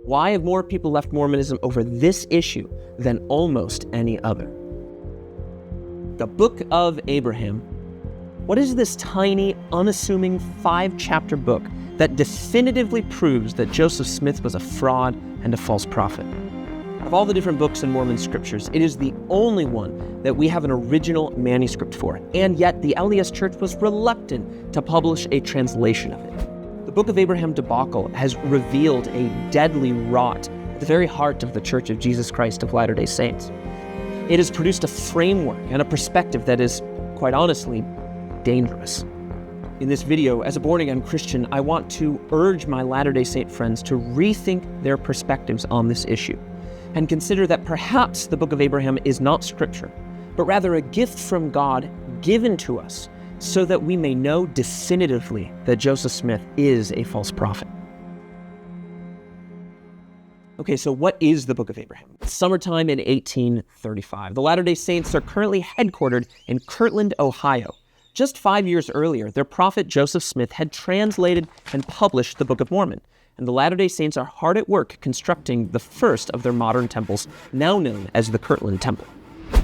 Why have more people left Mormonism over this issue than almost any other? The Book of Abraham. What is this tiny, unassuming 5-chapter book that definitively proves that Joseph Smith was a fraud and a false prophet? Of all the different books in Mormon scriptures, it is the only one that we have an original manuscript for, and yet the LDS Church was reluctant to publish a translation of it. The Book of Abraham debacle has revealed a deadly rot at the very heart of the Church of Jesus Christ of Latter-day Saints. It has produced a framework and a perspective that is, quite honestly, dangerous. In this video, as a born-again Christian, I want to urge my Latter-day Saint friends to rethink their perspectives on this issue and consider that perhaps the Book of Abraham is not scripture, but rather a gift from God given to us so that we may know definitively that Joseph Smith is a false prophet. Okay, so what is the Book of Abraham? It's summertime in 1835. The Latter-day Saints are currently headquartered in Kirtland, Ohio. Just 5 years earlier, their prophet Joseph Smith had translated and published the Book of Mormon, and the Latter-day Saints are hard at work constructing the first of their modern temples, now known as the Kirtland Temple.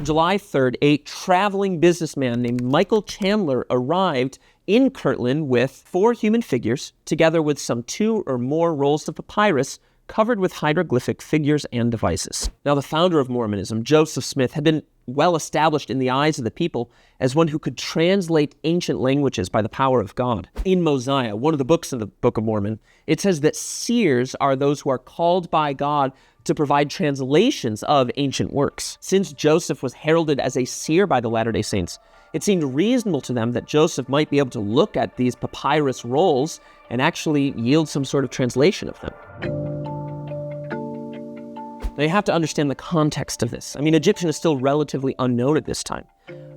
July 3rd, a traveling businessman named Michael Chandler arrived in Kirtland with 4 human figures, together with some 2 or more rolls of papyrus covered with hieroglyphic figures and devices. Now, the founder of Mormonism, Joseph Smith, had been well established in the eyes of the people as one who could translate ancient languages by the power of God. In Mosiah, one of the books of the Book of Mormon, it says that seers are those who are called by God to provide translations of ancient works. Since Joseph was heralded as a seer by the Latter-day Saints, it seemed reasonable to them that Joseph might be able to look at these papyrus rolls and actually yield some sort of translation of them. Now, you have to understand the context of this. Egyptian is still relatively unknown at this time.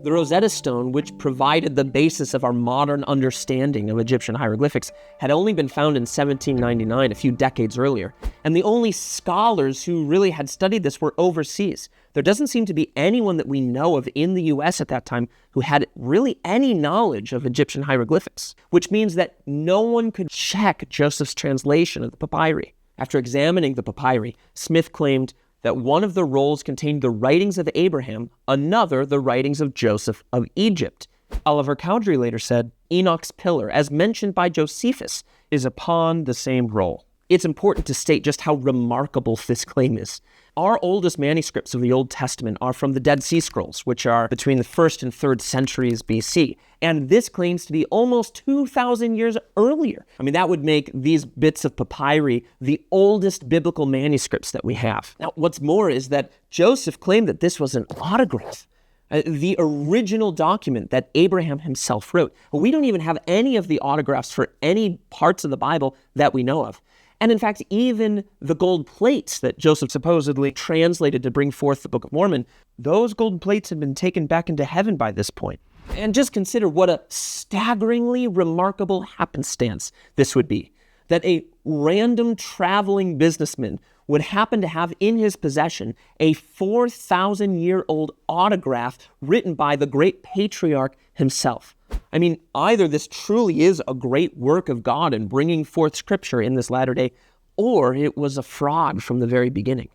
The Rosetta Stone, which provided the basis of our modern understanding of Egyptian hieroglyphics, had only been found in 1799, a few decades earlier, and the only scholars who really had studied this were overseas. There doesn't seem to be anyone that we know of in the US at that time who had really any knowledge of Egyptian hieroglyphics, which means that no one could check Joseph's translation of the papyri. After examining the papyri, Smith claimed that one of the rolls contained the writings of Abraham, another the writings of Joseph of Egypt. Oliver Cowdery later said, Enoch's pillar, as mentioned by Josephus, is upon the same roll. It's important to state just how remarkable this claim is. Our oldest manuscripts of the Old Testament are from the Dead Sea Scrolls, which are between the 1st and 3rd centuries BC. And this claims to be almost 2,000 years earlier. That would make these bits of papyri the oldest biblical manuscripts that we have. Now, what's more is that Joseph claimed that this was an autograph, the original document that Abraham himself wrote. We don't even have any of the autographs for any parts of the Bible that we know of. And in fact, even the gold plates that Joseph supposedly translated to bring forth the Book of Mormon, those gold plates had been taken back into heaven by this point. And just consider what a staggeringly remarkable happenstance this would be, that a random traveling businessman would happen to have in his possession a 4,000-year-old autograph written by the great patriarch himself. Either this truly is a great work of God in bringing forth Scripture in this latter day, or it was a fraud from the very beginning.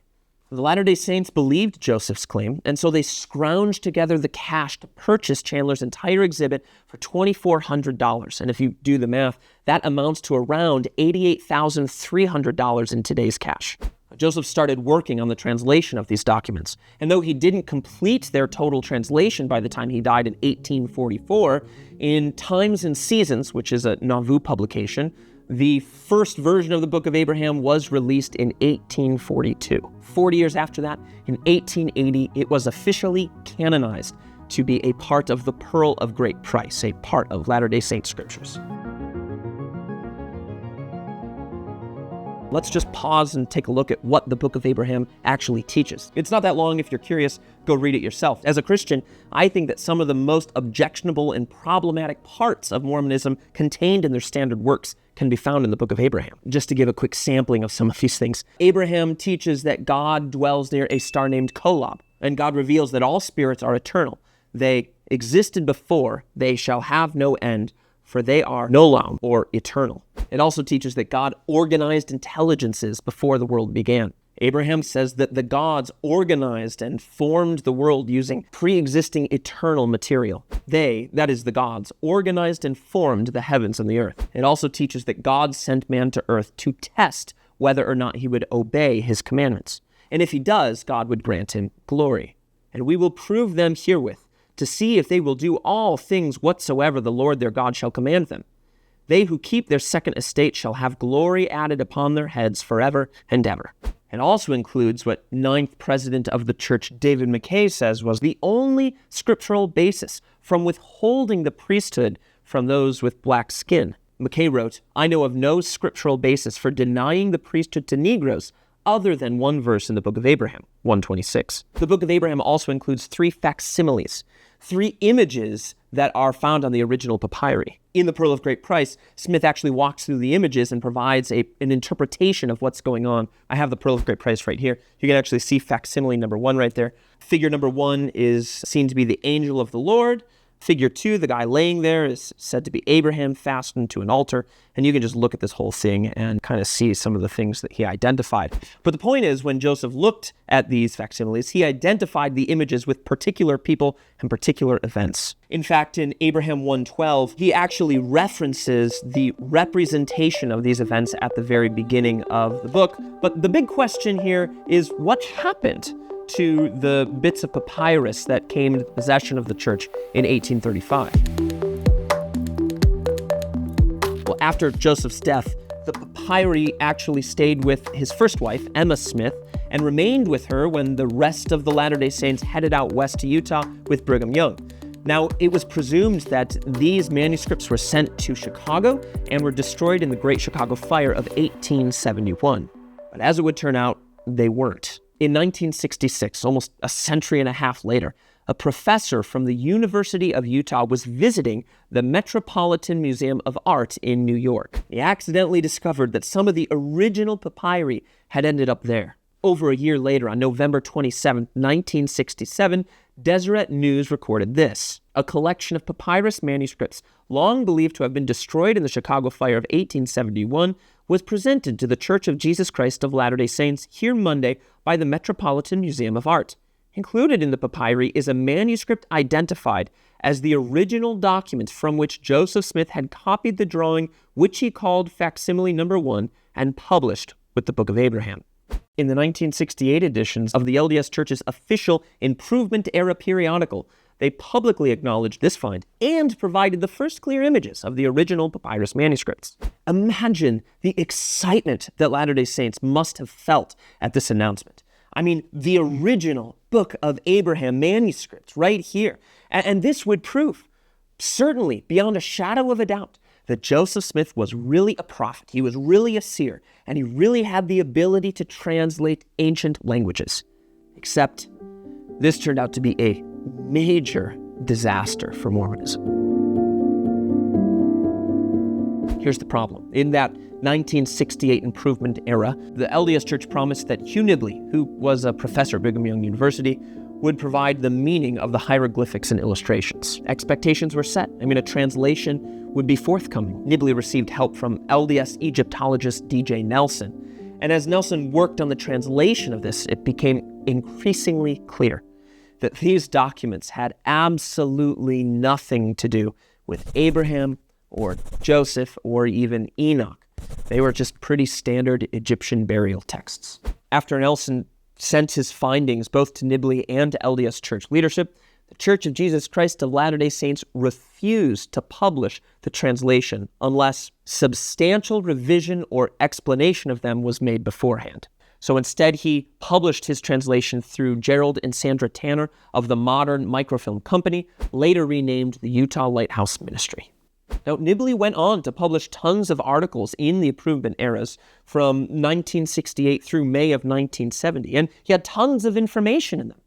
The Latter-day Saints believed Joseph's claim, and so they scrounged together the cash to purchase Chandler's entire exhibit for $2,400. And if you do the math, that amounts to around $88,300 in today's cash. Joseph started working on the translation of these documents, and though he didn't complete their total translation by the time he died in 1844, in Times and Seasons, which is a Nauvoo publication, the first version of the Book of Abraham was released in 1842. 40 years after that, in 1880, it was officially canonized to be a part of the Pearl of Great Price, a part of Latter-day Saint scriptures. Let's just pause and take a look at what the Book of Abraham actually teaches. It's not that long. If you're curious, go read it yourself. As a Christian, I think that some of the most objectionable and problematic parts of Mormonism contained in their standard works can be found in the Book of Abraham. Just to give a quick sampling of some of these things, Abraham teaches that God dwells near a star named Kolob, and God reveals that all spirits are eternal. They existed before, they shall have no end, for they are nolam, or eternal. It also teaches that God organized intelligences before the world began. Abraham says that the gods organized and formed the world using pre-existing eternal material. They, that is the gods, organized and formed the heavens and the earth. It also teaches that God sent man to earth to test whether or not he would obey his commandments. And if he does, God would grant him glory. And we will prove them herewith, to see if they will do all things whatsoever the Lord their God shall command them. They who keep their second estate shall have glory added upon their heads forever and ever. It also includes what ninth president of the church, David McKay, says was the only scriptural basis from withholding the priesthood from those with black skin. McKay wrote, "I know of no scriptural basis for denying the priesthood to Negroes other than one verse in the book of Abraham, 126. The book of Abraham also includes 3 facsimiles, 3 images that are found on the original papyri. In the Pearl of Great Price, Smith actually walks through the images and provides an interpretation of what's going on. I have the Pearl of Great Price right here. You can actually see facsimile number 1 right there. Figure number 1 is seen to be the angel of the Lord. Figure 2, the guy laying there, is said to be Abraham fastened to an altar. And you can just look at this whole thing and kind of see some of the things that he identified. But the point is, when Joseph looked at these facsimiles, he identified the images with particular people and particular events. In fact, in Abraham 1:12, he actually references the representation of these events at the very beginning of the book. But the big question here is, what happened to the bits of papyrus that came into possession of the church in 1835? Well, after Joseph's death, the papyri actually stayed with his first wife, Emma Smith, and remained with her when the rest of the Latter-day Saints headed out west to Utah with Brigham Young. Now, it was presumed that these manuscripts were sent to Chicago and were destroyed in the Great Chicago Fire of 1871. But as it would turn out, they weren't. In 1966, almost a century and a half later, a professor from the University of Utah was visiting the Metropolitan Museum of Art in New York. He accidentally discovered that some of the original papyri had ended up there. Over a year later, on November 27, 1967, Deseret News recorded this: a collection of papyrus manuscripts, long believed to have been destroyed in the Chicago Fire of 1871, was presented to the Church of Jesus Christ of Latter-day Saints here Monday by the Metropolitan Museum of Art. Included in the papyri is a manuscript identified as the original document from which Joseph Smith had copied the drawing, which he called facsimile number 1, and published with the Book of Abraham. In the 1968 editions of the LDS Church's official Improvement Era periodical, they publicly acknowledged this find and provided the first clear images of the original papyrus manuscripts. Imagine the excitement that Latter-day Saints must have felt at this announcement. I mean, the original Book of Abraham manuscripts right here. And this would prove, certainly beyond a shadow of a doubt, that Joseph Smith was really a prophet. He was really a seer, and he really had the ability to translate ancient languages. Except this turned out to be a major disaster for Mormonism. Here's the problem. In that 1968 Improvement era, the LDS Church promised that Hugh Nibley, who was a professor at Brigham Young University, would provide the meaning of the hieroglyphics and illustrations. Expectations were set. A translation would be forthcoming. Nibley received help from LDS Egyptologist D.J. Nelson. And as Nelson worked on the translation of this, it became increasingly clear that these documents had absolutely nothing to do with Abraham or Joseph or even Enoch. They were just pretty standard Egyptian burial texts. After Nelson sent his findings both to Nibley and to LDS Church leadership, the Church of Jesus Christ of Latter-day Saints refused to publish the translation unless substantial revision or explanation of them was made beforehand. So instead, he published his translation through Gerald and Sandra Tanner of the Modern Microfilm Company, later renamed the Utah Lighthouse Ministry. Now, Nibley went on to publish tons of articles in the Improvement eras from 1968 through May of 1970, and he had tons of information in them.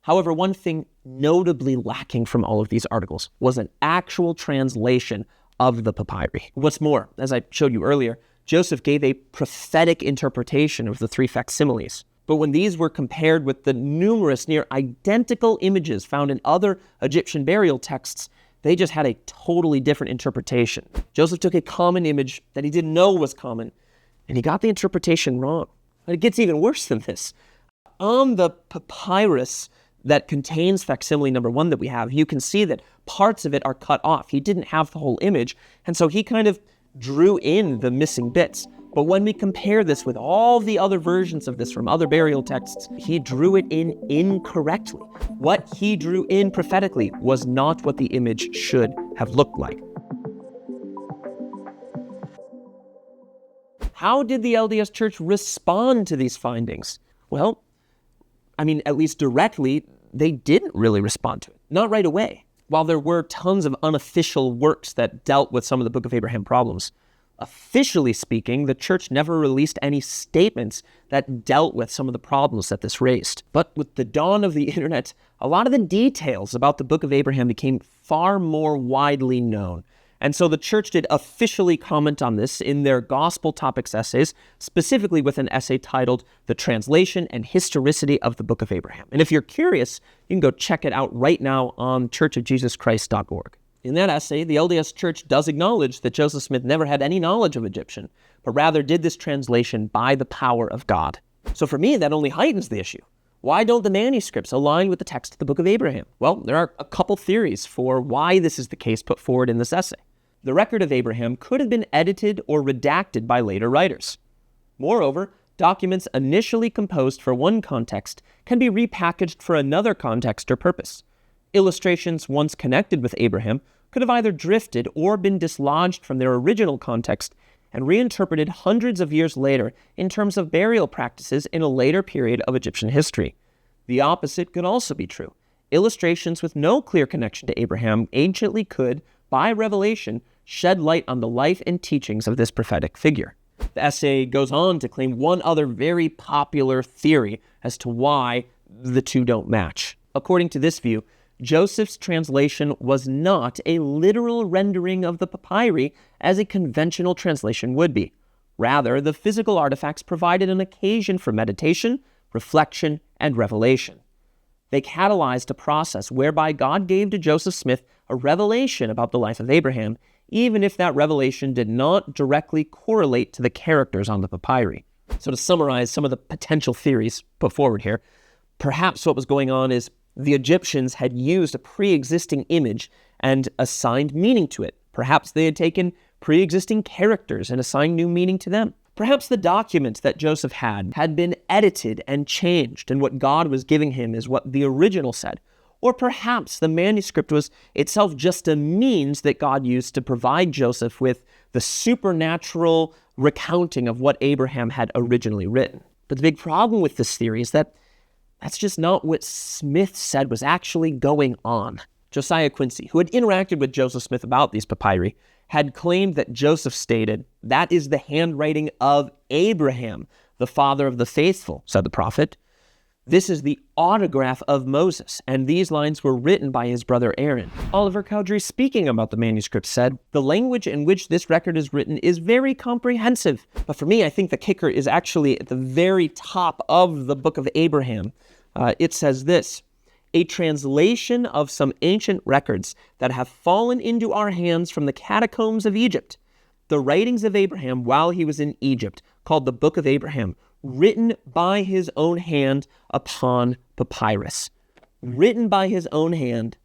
However, one thing notably lacking from all of these articles was an actual translation of the papyri. What's more, as I showed you earlier, Joseph gave a prophetic interpretation of the 3 facsimiles. But when these were compared with the numerous near identical images found in other Egyptian burial texts, They just had a totally different interpretation. Joseph took a common image that he didn't know was common, and he got the interpretation wrong. But it gets even worse than this. On the papyrus that contains facsimile number 1 that we have, you can see that parts of it are cut off. He didn't have the whole image, and so he kind of drew in the missing bits. But when we compare this with all the other versions of this from other burial texts, he drew it in incorrectly. What he drew in prophetically was not what the image should have looked like. How did the LDS Church respond to these findings? Well, at least directly, they didn't really respond to it. Not right away. While there were tons of unofficial works that dealt with some of the Book of Abraham problems, officially speaking, the church never released any statements that dealt with some of the problems that this raised. But with the dawn of the internet, a lot of the details about the Book of Abraham became far more widely known. And so the church did officially comment on this in their Gospel Topics essays, specifically with an essay titled The Translation and Historicity of the Book of Abraham. And if you're curious, you can go check it out right now on churchofjesuschrist.org. In that essay, the LDS Church does acknowledge that Joseph Smith never had any knowledge of Egyptian, but rather did this translation by the power of God. So for me, that only heightens the issue. Why don't the manuscripts align with the text of the Book of Abraham? Well, there are a couple theories for why this is the case put forward in this essay. The record of Abraham could have been edited or redacted by later writers. Moreover, documents initially composed for one context can be repackaged for another context or purpose. Illustrations once connected with Abraham could have either drifted or been dislodged from their original context and reinterpreted hundreds of years later in terms of burial practices in a later period of Egyptian history. The opposite could also be true. Illustrations with no clear connection to Abraham anciently could, by revelation, shed light on the life and teachings of this prophetic figure. The essay goes on to claim one other very popular theory as to why the two don't match. According to this view, Joseph's translation was not a literal rendering of the papyri as a conventional translation would be. Rather, the physical artifacts provided an occasion for meditation, reflection, and revelation. They catalyzed a process whereby God gave to Joseph Smith a revelation about the life of Abraham, even if that revelation did not directly correlate to the characters on the papyri. So to summarize some of the potential theories put forward here, perhaps what was going on is the Egyptians had used a pre-existing image and assigned meaning to it. Perhaps they had taken pre-existing characters and assigned new meaning to them. Perhaps the document that Joseph had been edited and changed, and what God was giving him is what the original said. Or perhaps the manuscript was itself just a means that God used to provide Joseph with the supernatural recounting of what Abraham had originally written. But the big problem with this theory is that that's just not what Smith said was actually going on. Josiah Quincy, who had interacted with Joseph Smith about these papyri, had claimed that Joseph stated, "That is the handwriting of Abraham, the father of the faithful," said the prophet. "This is the autograph of Moses, and these lines were written by his brother Aaron." Oliver Cowdery, speaking about the manuscript, said, "The language in which this record is written is very comprehensive." But for me, I think the kicker is actually at the very top of the Book of Abraham. It says this: "A translation of some ancient records that have fallen into our hands from the catacombs of Egypt. The writings of Abraham while he was in Egypt, called the Book of Abraham, written by his own hand upon papyrus." Written by his own hand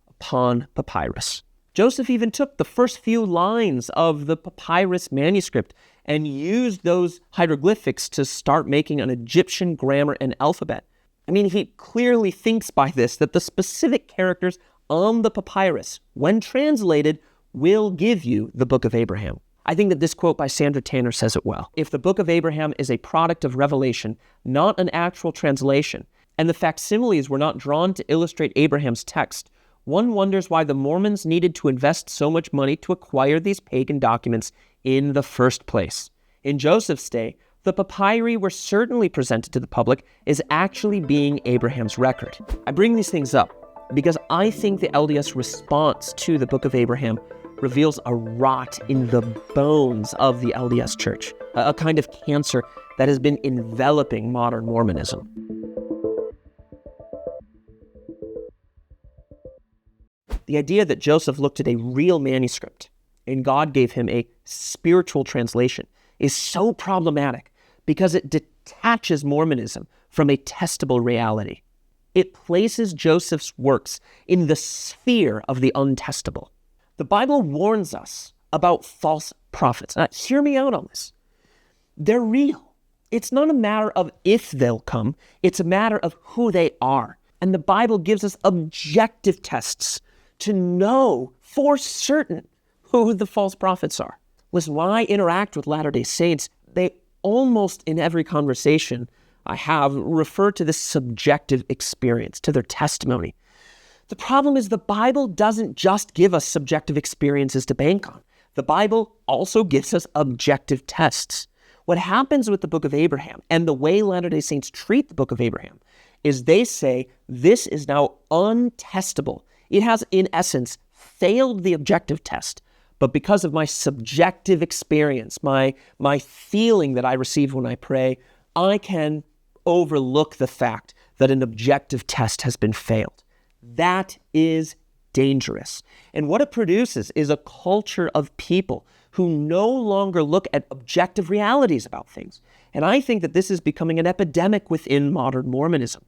upon papyrus. Joseph even took the first few lines of the papyrus manuscript and used those hieroglyphics to start making an Egyptian grammar and alphabet. I mean, he clearly thinks by this that the specific characters on the papyrus, when translated, will give you the Book of Abraham. I think that this quote by Sandra Tanner says it well. If the Book of Abraham is a product of revelation, not an actual translation, and the facsimiles were not drawn to illustrate Abraham's text, one wonders why the Mormons needed to invest so much money to acquire these pagan documents in the first place. In Joseph's day, the papyri were certainly presented to the public as actually being Abraham's record. I bring these things up because I think the LDS response to the Book of Abraham reveals a rot in the bones of the LDS Church, a kind of cancer that has been enveloping modern Mormonism. The idea that Joseph looked at a real manuscript and God gave him a spiritual translation is so problematic because it detaches Mormonism from a testable reality. It places Joseph's works in the sphere of the untestable. The Bible warns us about false prophets. Now, hear me out on this. They're real. It's not a matter of if they'll come, it's a matter of who they are. And the Bible gives us objective tests to know for certain who the false prophets are. Listen, when I interact with Latter-day Saints, they almost in every conversation I have refer to this subjective experience, to their testimony. The problem is the Bible doesn't just give us subjective experiences to bank on. The Bible also gives us objective tests. What happens with the Book of Abraham and the way Latter-day Saints treat the Book of Abraham is they say this is now untestable. It has, in essence, failed the objective test. But because of my subjective experience, my feeling that I receive when I pray, I can overlook the fact that an objective test has been failed. That is dangerous. And what it produces is a culture of people who no longer look at objective realities about things. And I think that this is becoming an epidemic within modern Mormonism.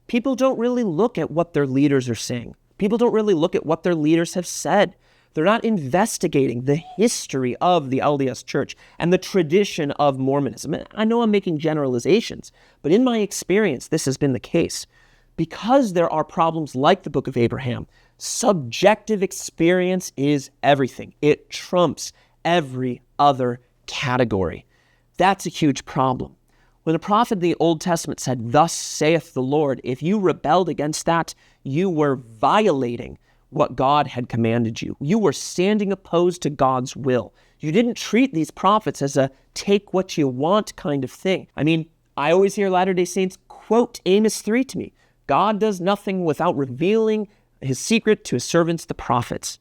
People don't really look at what their leaders are saying. People don't really look at what their leaders have said. They're not investigating the history of the LDS Church and the tradition of Mormonism. I know I'm making generalizations, but in my experience, this has been the case. Because there are problems like the Book of Abraham, subjective experience is everything. It trumps every other category. That's a huge problem. When the prophet of the Old Testament said, "Thus saith the Lord," if you rebelled against that, you were violating what God had commanded you. You were standing opposed to God's will. You didn't treat these prophets as a take what you want kind of thing. I mean, I always hear Latter-day Saints quote Amos 3 to me. God does nothing without revealing his secret to his servants, the prophets.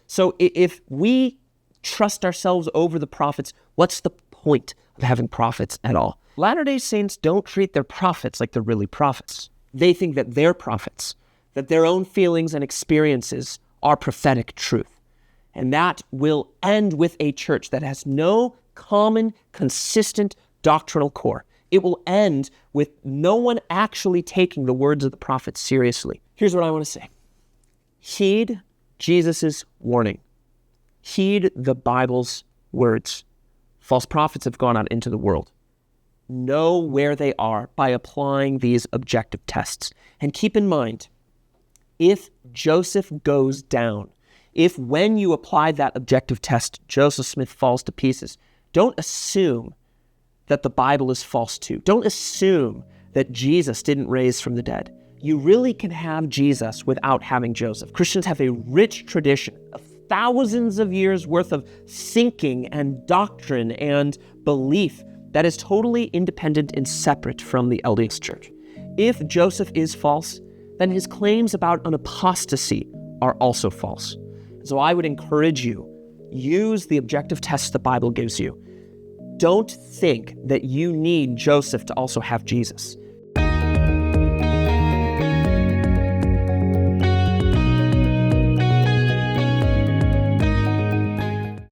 So if we trust ourselves over the prophets, what's the point of having prophets at all? Latter-day Saints don't treat their prophets like they're really prophets. They think that they're prophets, that their own feelings and experiences are prophetic truth. And that will end with a church that has no common, consistent doctrinal core. It will end with no one actually taking the words of the prophets seriously. Here's what I want to say. Heed Jesus' warning. Heed the Bible's words. False prophets have gone out into the world. Know where they are by applying these objective tests. And keep in mind, if Joseph goes down, if when you apply that objective test, Joseph Smith falls to pieces, don't assume that the Bible is false too. Don't assume that Jesus didn't raise from the dead. You really can have Jesus without having Joseph. Christians have a rich tradition of thousands of years worth of thinking and doctrine and belief that is totally independent and separate from the LDS Church. If Joseph is false, then his claims about an apostasy are also false. So I would encourage you, use the objective tests the Bible gives you. Don't think that you need Joseph to also have Jesus.